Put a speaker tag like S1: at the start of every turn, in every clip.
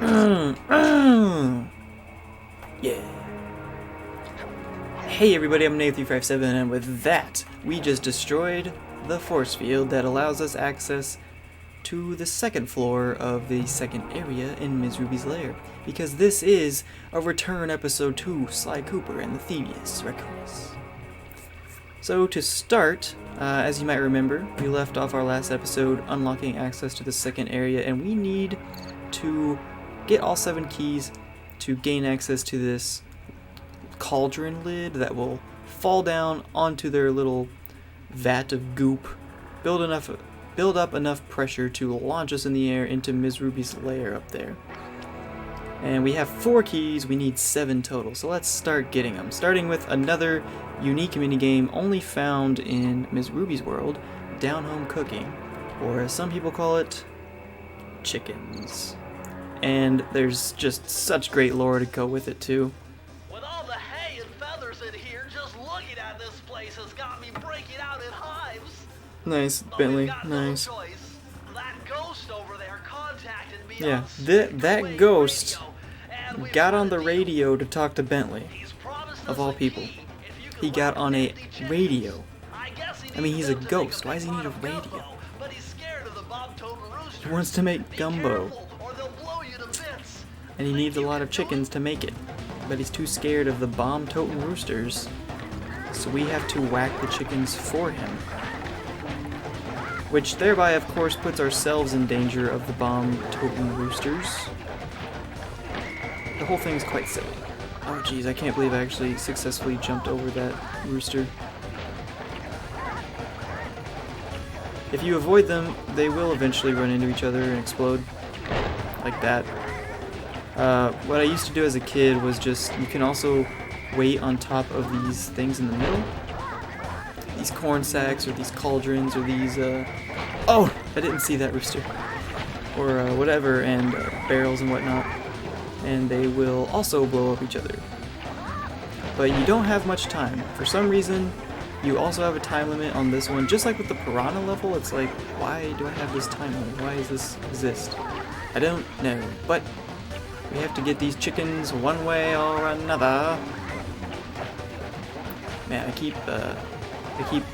S1: Yeah. Hey everybody, I'm Nate357, and with that, we just destroyed the force field that allows us access to the second floor of the second area in Ms. Ruby's lair. Because this is a return episode to SLY Cooper and the Thievious, Raccoonus. So to start, as you might remember, we left off our last episode unlocking access to the second area, and we need to get all 7 keys to gain access to this cauldron lid that will fall down onto their little vat of goop, build up enough pressure to launch us in the air into Ms. Ruby's lair up there. And we have 4 keys, we need 7 total, so let's start getting them. Starting with another unique minigame only found in Ms. Ruby's world, Down Home Cooking, or as some people call it, chickens. And there's just such great lore to go with it too.
S2: With all the hay and feathers in here, just looking at this place has got me breaking out in hives.
S1: Nice,
S2: But
S1: Bentley,
S2: we've got no
S1: nice.
S2: choice. That ghost over there contacted me
S1: Yeah,
S2: on
S1: that
S2: Stick
S1: ghost
S2: Radio, and we've
S1: got
S2: got
S1: on
S2: a
S1: the
S2: deal.
S1: radio to talk to Bentley,
S2: He's promised
S1: of
S2: us
S1: all
S2: a
S1: people.
S2: key if you can
S1: He got
S2: let
S1: on
S2: him
S1: a
S2: get the chickens.
S1: radio.
S2: I guess he
S1: I mean,
S2: needs
S1: he's a
S2: them to
S1: ghost.
S2: make
S1: Why does he
S2: big
S1: need a
S2: pot of
S1: radio?
S2: gumbo, but he's scared of the bob-totem roosters.
S1: He wants to make
S2: Be
S1: gumbo,
S2: careful, or they'll blow you to bits.
S1: and he
S2: Think
S1: needs a
S2: you
S1: lot
S2: can
S1: of
S2: do
S1: chickens
S2: it?
S1: to make it. But he's too scared of the bomb-toting roosters, so we have to whack the chickens for him. Which thereby, of course, puts ourselves in danger of the bomb-toting roosters. The whole thing is quite silly. Oh geez, I can't believe I actually successfully jumped over that rooster. If you avoid them, they will eventually run into each other and explode. Like that. What I used to do as a kid was just, you can also wait on top of these things in the middle. These corn sacks, or these cauldrons, or these, oh! I didn't see that rooster. Or, whatever, and barrels and whatnot. And they will also blow up each other. But you don't have much time. For some reason, you also have a time limit on this one. Just like with the piranha level, it's like, why do I have this time limit? Why does this exist? I don't know, but we have to get these chickens one way or another. Man, I keep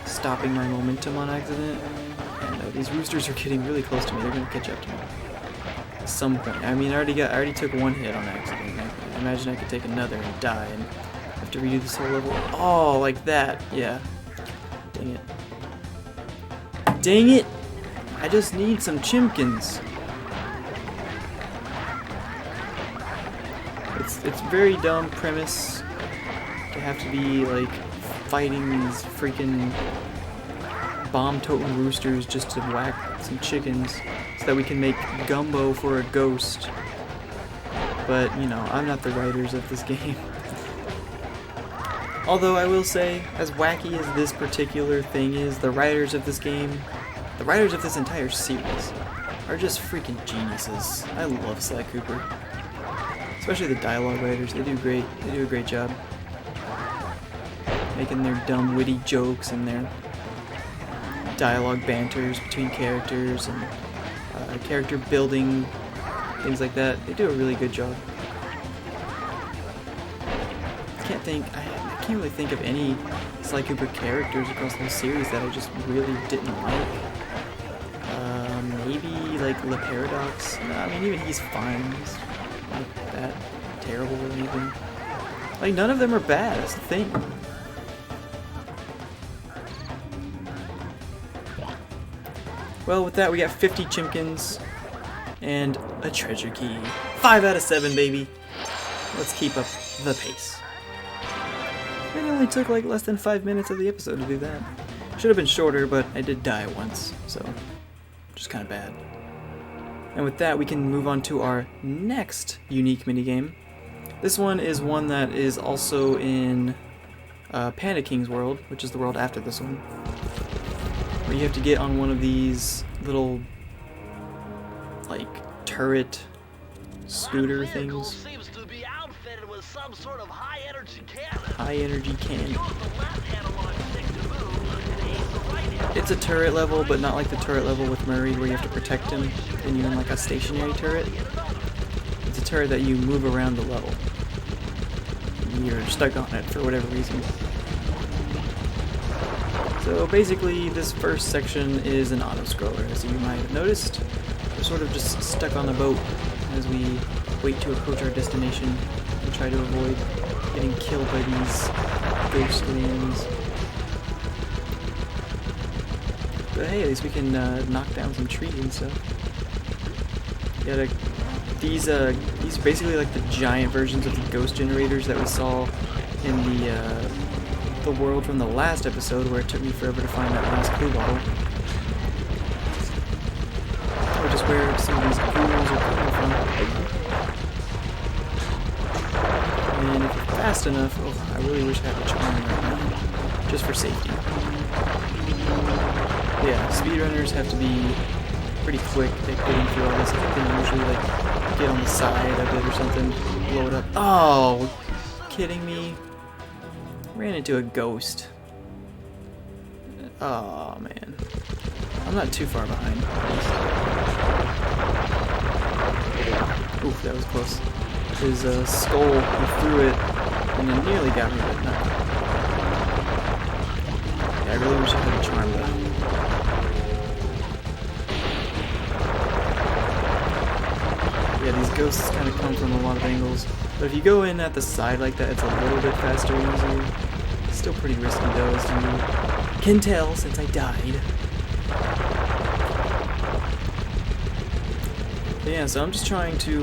S1: stopping my momentum on accident, and these roosters are getting really close to me. They're gonna catch up to me at some point. I mean, I already took 1 hit on accident. I imagine I could take another and die, and have to redo this whole level. Oh, like that. Yeah. Dang it. Dang it! I just need some chimkins. It's very dumb premise to have to be like fighting these freaking bomb-toting roosters just to whack some chickens so that we can make gumbo for a ghost. But, you know, I'm not the writers of this game. Although I will say, as wacky as this particular thing is, the writers of this game, the writers of this entire series, are just freaking geniuses. I love SLY Cooper. Especially the dialogue writers, they do great. They do a great job making their dumb, witty jokes and their dialogue banters between characters and character building, things like that. They do a really good job. I can't really think of any SLY Cooper characters across the whole series that I just really didn't like. Maybe like Le Paradox. No, I mean, even he's fine. He's not that terrible or anything. Like, none of them are bad, that's the thing. Well, with that, we got 50 chimkins and a treasure key. 5 out of 7, baby. Let's keep up the pace. It only took like less than 5 minutes of the episode to do that. Should have been shorter, but I did die once, so just kind of bad. And with that, we can move on to our next unique minigame. This one is one that is also in Panda King's world, which is the world after this one, where you have to get on one of these little, like, turret scooter
S2: That vehicle
S1: things.
S2: seems to be outfitted with some sort of high-energy cannon.
S1: High energy cannon.
S2: Use the left analog stick to move, and aim the right analog.
S1: It's a turret level, but not like the turret level with Murray where you have to protect him and you're in like a stationary turret. It's a turret that you move around the level. You're stuck on it for whatever reason. So basically, this first section is an auto-scroller, as you might have noticed. We're sort of just stuck on a boat as we wait to approach our destination and try to avoid getting killed by these ghostly enemies. But hey, at least we can knock down some trees and stuff. Yeah, these basically like the giant versions of the ghost generators that we saw in the world from the last episode, where it took me forever to find that last clue bottle. Which is where some of these ghouls are coming from. And if you're fast enough, oh, I really wish I had a charm right now, just for safety. Yeah, speedrunners have to be pretty quick at getting through all this. They can usually like get on the side of it or something, blow it up. Oh, kidding me? Ran into a ghost. Oh man, I'm not too far behind. Oof, that was close. His skull, he threw it, and it nearly got me, but no. Yeah, I really wish I had a charm though. Yeah, these ghosts kind of come from a lot of angles. But if you go in at the side like that, it's a little bit faster and easier. It's still pretty risky though, as you can tell since I died. But yeah, so I'm just trying to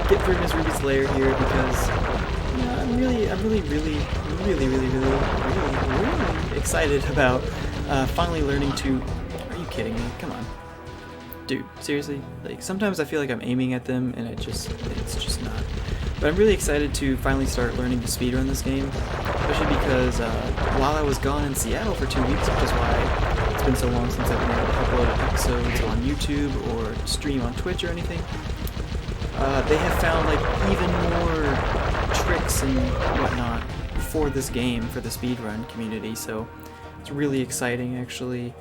S1: get through Ms. Ruby's lair here because I'm really excited about finally learning to. Are you kidding me? Come on. Dude, seriously? Like, sometimes I feel like I'm aiming at them and it's just not. But I'm really excited to finally start learning to speedrun this game, especially because while I was gone in Seattle for 2 weeks, which is why it's been so long since I've been able to upload episodes on YouTube or stream on Twitch or anything, they have found like even more tricks and whatnot for this game, for the speedrun community, so it's really exciting actually.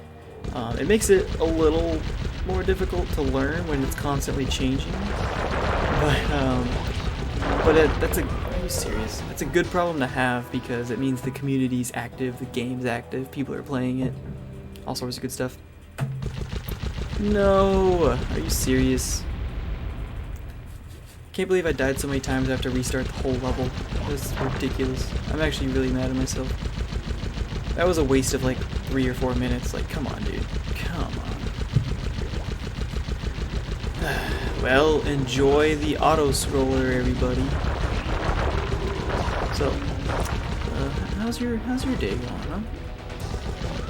S1: It makes it a little more difficult to learn when it's constantly changing, but are you serious? That's a good problem to have because it means the community's active, the game's active, people are playing it, all sorts of good stuff. No, are you serious? Can't believe I died so many times after restart the whole level. This is ridiculous. I'm actually really mad at myself. That was a waste of like 3 or 4 minutes. Like, come on, dude. Come on. Well, enjoy the auto-scroller, everybody. So, how's your day going, huh?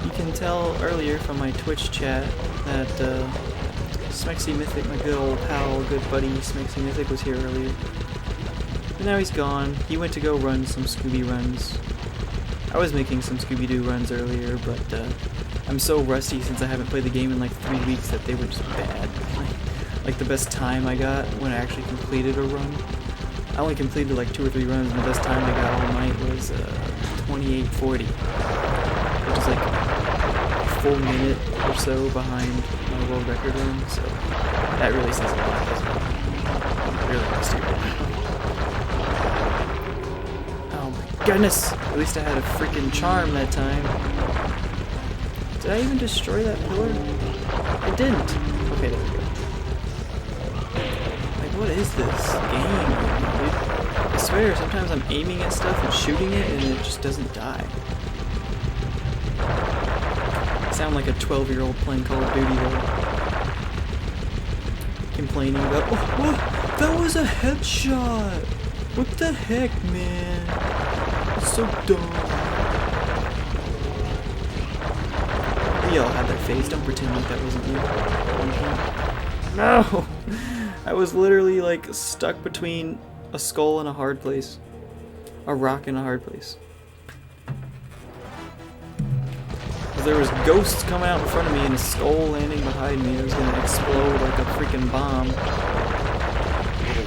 S1: You can tell earlier from my Twitch chat that Smexy Mythic, my good old pal, good buddy Smexy Mythic was here earlier. But now he's gone. He went to go run some Scooby runs. I was making some Scooby-Doo runs earlier, but I'm so rusty since I haven't played the game in like 3 weeks that they were just bad. Like the best time I got when I actually completed a run, I only completed like 2 or 3 runs, and the best time I got all night was 28:40, which is like a full minute or so behind my world record run, so that really says a lot, doesn't it? I'm really rusty right now. Oh my goodness! At least I had a freaking charm that time. Did I even destroy that pillar? I didn't! Okay, there we go. Like, what is this game, dude? I swear, sometimes I'm aiming at stuff and shooting it and it just doesn't die. I sound like a 12-year-old playing Call of Duty though. Complaining about, oh, that was a headshot! What the heck, man? It's so dumb. We all had that face, don't pretend like that wasn't you. No! I was literally like stuck between a skull and a hard place. A rock and a hard place. There was ghosts coming out in front of me and a skull landing behind me. It was gonna explode like a freaking bomb.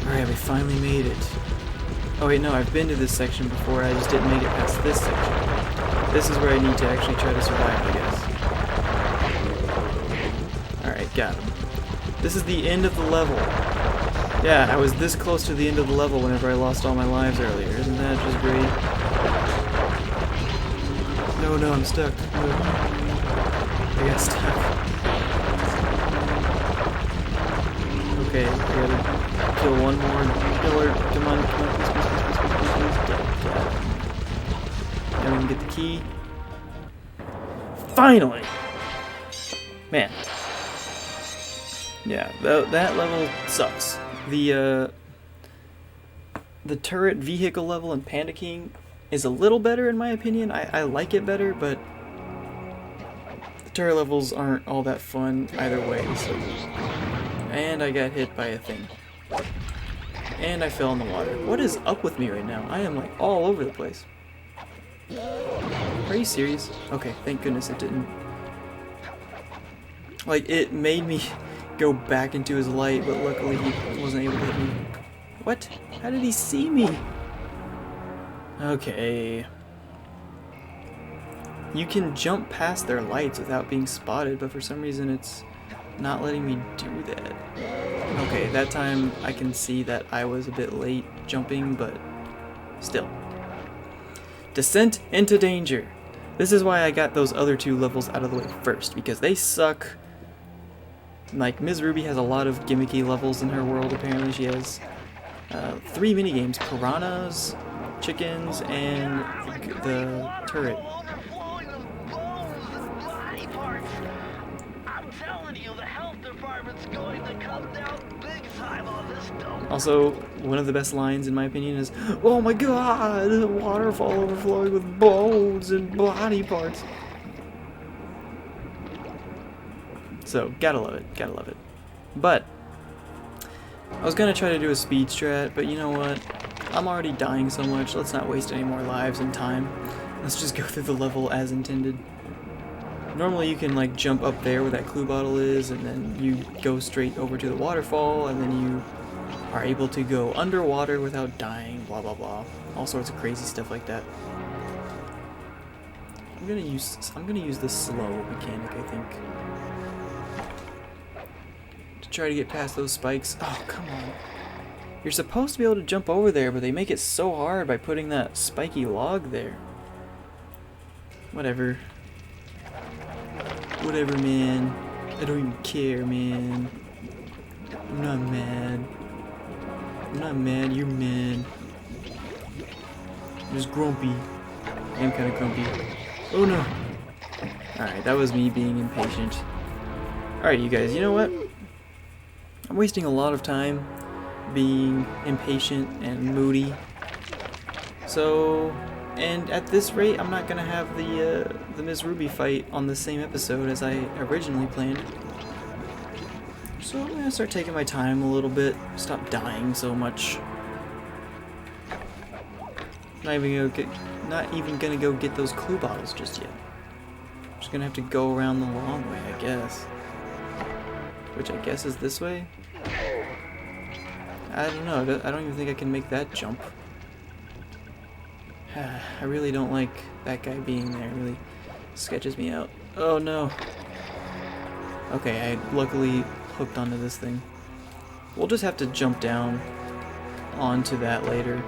S1: Alright, we finally made it. Oh wait, no, I've been to this section before, I just didn't make it past this section. This is where I need to actually try to survive, I guess. Alright, got him. This is the end of the level. Yeah, I was this close to the end of the level whenever I lost all my lives earlier. Isn't that just great? No, I'm stuck. No. I got stuck. Okay, I gotta kill one more killer. Come on, please. Now we can get the key. Finally! Man. Yeah, that level sucks. The turret vehicle level in Panda King is a little better in my opinion. I like it better, but the turret levels aren't all that fun either way. So. And I got hit by a thing. And I fell in the water. What is up with me right now? I am like all over the place. Are you serious? Okay, thank goodness it didn't. Like, it made me go back into his light, but luckily he wasn't able to hit me. What? How did he see me? Okay. You can jump past their lights without being spotted, but for some reason it's not letting me do that. Okay, that time I can see that I was a bit late jumping, but still. Descent into danger. This is why I got those other two levels out of the way first, because they suck. Like, Ms. Ruby has a lot of gimmicky levels in her world, apparently. She has 3 minigames: piranhas, chickens, and the turret. Also, one of the best lines, in my opinion, is, "Oh my god, a waterfall overflowing with bones and body parts." So, gotta love it, gotta love it. But, I was gonna try to do a speed strat, but you know what? I'm already dying so much, let's not waste any more lives and time. Let's just go through the level as intended. Normally you can like jump up there where that clue bottle is, and then you go straight over to the waterfall, and then you are able to go underwater without dying, blah blah blah. All sorts of crazy stuff like that. I'm gonna use the slow mechanic, I think. To try to get past those spikes. Oh, come on. You're supposed to be able to jump over there, but they make it so hard by putting that spiky log there. Whatever. Whatever, man. I don't even care, man. I'm not mad. I'm not mad, you're mad. I'm just grumpy. I am kind of grumpy. Oh no. Alright, that was me being impatient. Alright, you guys, you know what? I'm wasting a lot of time being impatient and moody. So, and at this rate, I'm not gonna have the Ms. Ruby fight on the same episode as I originally planned. So I'm gonna start taking my time a little bit, stop dying so much. Not even gonna go get those clue bottles just yet. Just gonna have to go around the long way, I guess. Which I guess is this way? I don't know, I don't even think I can make that jump. I really don't like that guy being there, it really sketches me out. Oh no. Okay, I luckily hooked onto this thing. We'll just have to jump down onto that later,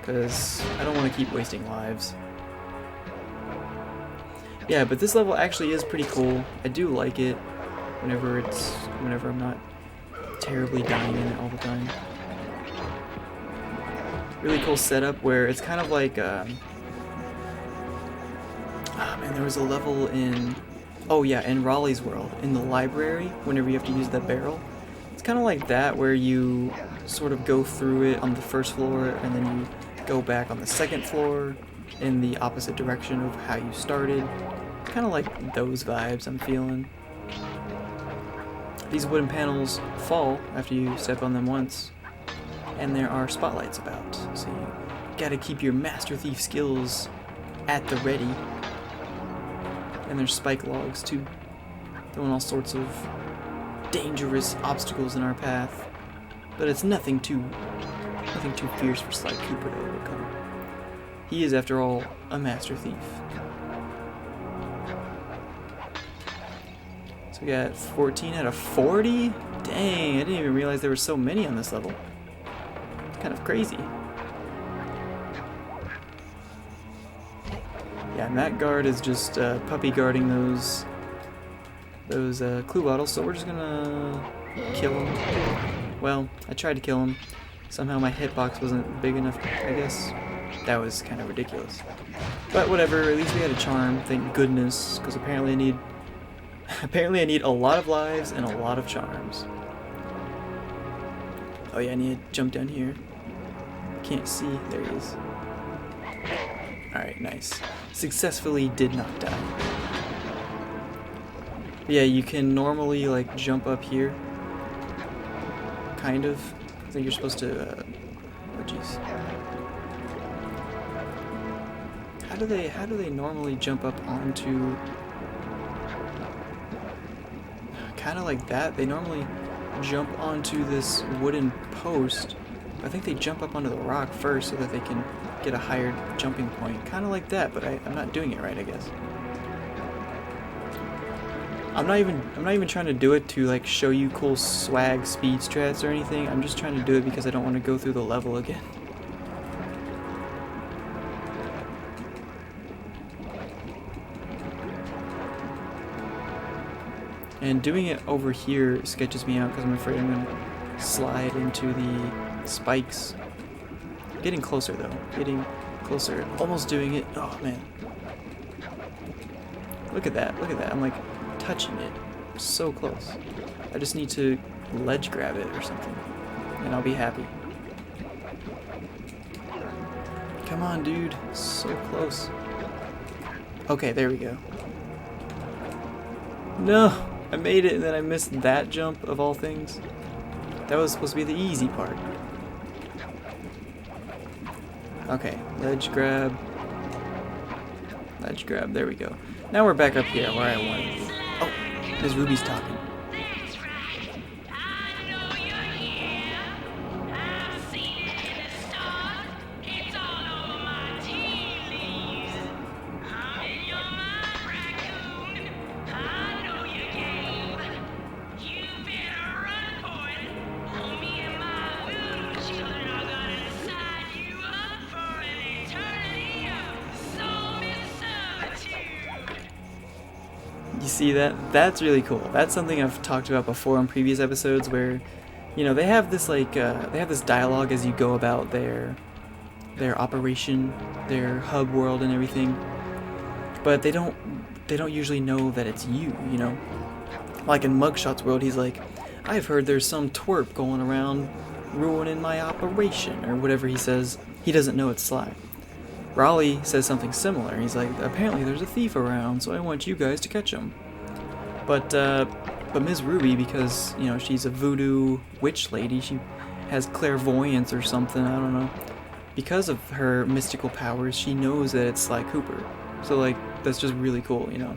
S1: because I don't want to keep wasting lives. Yeah, but this level actually is pretty cool. I do like it whenever I'm not terribly dying in it all the time. Really cool setup where it's kind of like man, there was a level in in Raleigh's world, in the library, whenever you have to use that barrel. It's kind of like that, where you sort of go through it on the first floor and then you go back on the second floor in the opposite direction of how you started. Kind of like those vibes I'm feeling. These wooden panels fall after you step on them once, and there are spotlights about, so you gotta keep your Master Thief skills at the ready. And there's spike logs too, throwing all sorts of dangerous obstacles in our path. But it's nothing too fierce for Sly Cooper to overcome. He is, after all, a Master Thief. So we got 14 out of 40? Dang, I didn't even realize there were so many on this level. It's kind of crazy. Yeah, and that guard is just puppy guarding those clue bottles, so we're just gonna kill him. Well, I tried to kill him. Somehow my hitbox wasn't big enough, I guess. That was kind of ridiculous. But whatever, at least we had a charm, thank goodness, because apparently I need a lot of lives and a lot of charms. Oh yeah, I need to jump down here. Can't see, there he is. Alright, nice. Successfully did not die. Yeah, you can normally like jump up here. Kind of. I think you're supposed to oh jeez. How do they normally jump up onto kind of like that? They normally jump onto this wooden post. I think they jump up onto the rock first so that they can get a higher jumping point. Kind of like that, but I'm not doing it right, I guess. I'm not even trying to do it to like show you cool swag speed strats or anything. I'm just trying to do it because I don't want to go through the level again. And doing it over here sketches me out because I'm afraid I'm gonna slide into the spikes. Getting closer though. Getting closer. Almost doing it. Oh man. Look at that. Look at that. I'm like touching it. So close. I just need to ledge grab it or something. And I'll be happy. Come on, dude. So close. Okay, there we go. No! I made it and then I missed that jump of all things. That was supposed to be the easy part. Okay, ledge grab. Ledge grab, there we go. Now we're back up here where I wanted to be. Oh, Ms. Ruby's talking. You see that? That's really cool. That's something I've talked about before on previous episodes where, you know, they have this like, they have this dialogue as you go about their operation, their hub world and everything. But they don't usually know that it's you, you know? Like in Mugshot's world, he's like, I've heard there's some twerp going around ruining my operation, or whatever he says. He doesn't know it's SLY. Raleigh says something similar. He's like, apparently there's a thief around, so I want you guys to catch him. But Ms. Ruby, because, you know, she's a voodoo witch lady, she has clairvoyance or something, I don't know. Because of her mystical powers, she knows that it's SLY Cooper. So, like, that's just really cool, you know.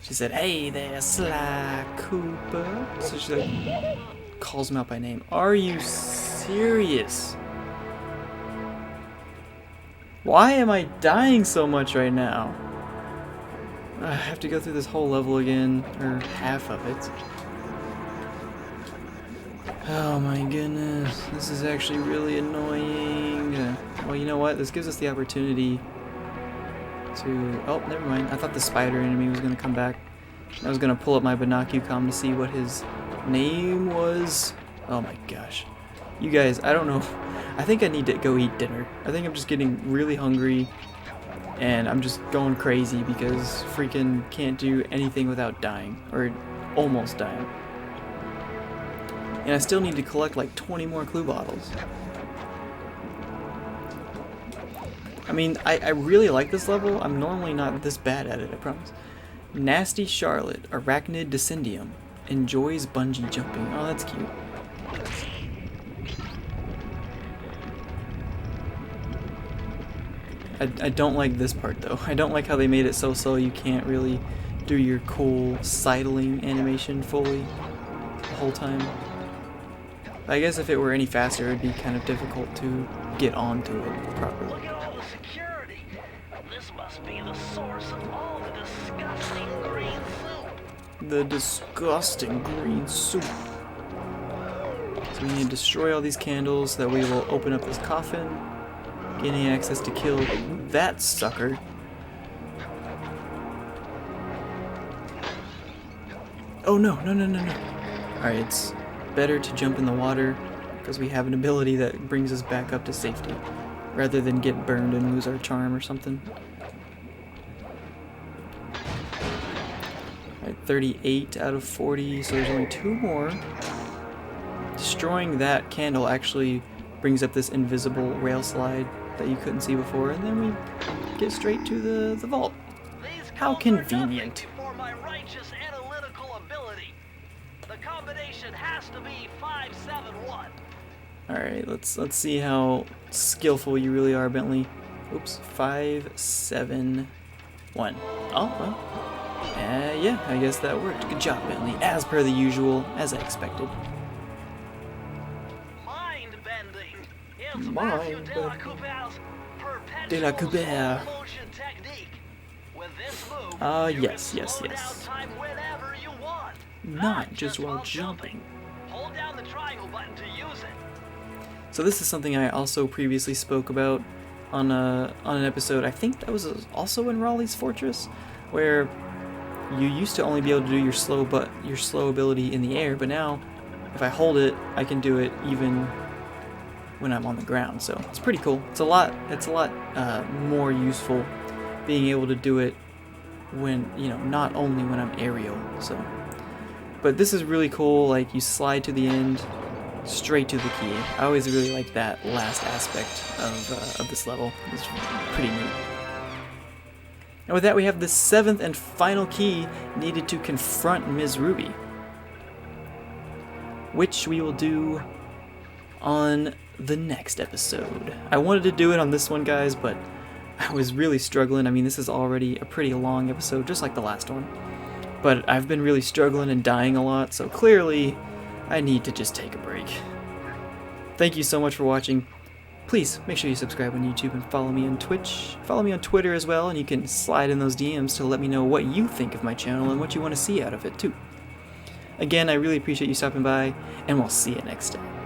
S1: She said, hey there, SLY Cooper. So she, like, calls him out by name. Are you serious? Why am I dying so much right now? I have to go through this whole level again, or half of it. Oh my goodness, this is actually really annoying. Well, you know what? This gives us the opportunity to... Oh, never mind. I thought the spider enemy was going to come back. I was going to pull up my Binocucom to see what his name was. Oh my gosh. You guys, I don't know. I think I need to go eat dinner. I think I'm just getting really hungry and I'm just going crazy because freaking can't do anything without dying, or almost dying. And I still need to collect like 20 more clue bottles. I mean, I really like this level. I'm normally not this bad at it, I promise. Nasty Charlotte, Arachnid Descendium, enjoys bungee jumping. Oh, that's cute. I don't like this part though. I don't like how they made it so slow you can't really do your cool sidling animation fully the whole time. I guess if it were any faster, it'd be kind of difficult to get onto it properly.
S2: Look at all the security. This must be the source of all the disgusting green soup.
S1: the disgusting green soup. So we need to destroy all these candles, that we will open up this coffin, gaining access to kill that sucker. Oh no, no, no, no, no. Alright, it's better to jump in the water because we have an ability that brings us back up to safety, rather than get burned and lose our charm or something. Alright, 38 out of 40, so there's only 2 more. Destroying that candle actually brings up this invisible rail slide that you couldn't see before, and then we get straight to the vault. How convenient.
S2: For my righteous analytical ability. The combination has to be 571.
S1: Alright, let's see how skillful you really are, Bentley. Oops, 571. Oh, well. Yeah, I guess that worked. Good job, Bentley. As per the usual, as I expected.
S2: Mind bending. It's
S1: Mind
S2: Matthew
S1: De la Coubert.
S2: motion technique. With this move,
S1: Yes,
S2: you
S1: yes,
S2: can slow
S1: yes.
S2: down time whenever you want.
S1: Not just while jumping.
S2: Hold down the triangle button to use it.
S1: So this is something I also previously spoke about on an episode, I think that was also in Raleigh's Fortress, where you used to only be able to do your slow ability in the air, but now if I hold it, I can do it even when I'm on the ground. So it's pretty cool. It's a lot more useful being able to do it when, not only when I'm aerial. So, but this is really cool. Like, you slide to the end, straight to the key. I always really like that last aspect of this level. It's pretty neat. And with that, we have the 7th and final key needed to confront Ms. Ruby, which we will do on the next episode. I wanted to do it on this one, guys, but I was really struggling. I mean, this is already a pretty long episode, just like the last one. But I've been really struggling and dying a lot, so clearly I need to just take a break. Thank you so much for watching. Please make sure you subscribe on YouTube and follow me on Twitch. Follow me on Twitter as well, and you can slide in those DMs to let me know what you think of my channel and what you want to see out of it too. Again, I really appreciate you stopping by, and we'll see you next time.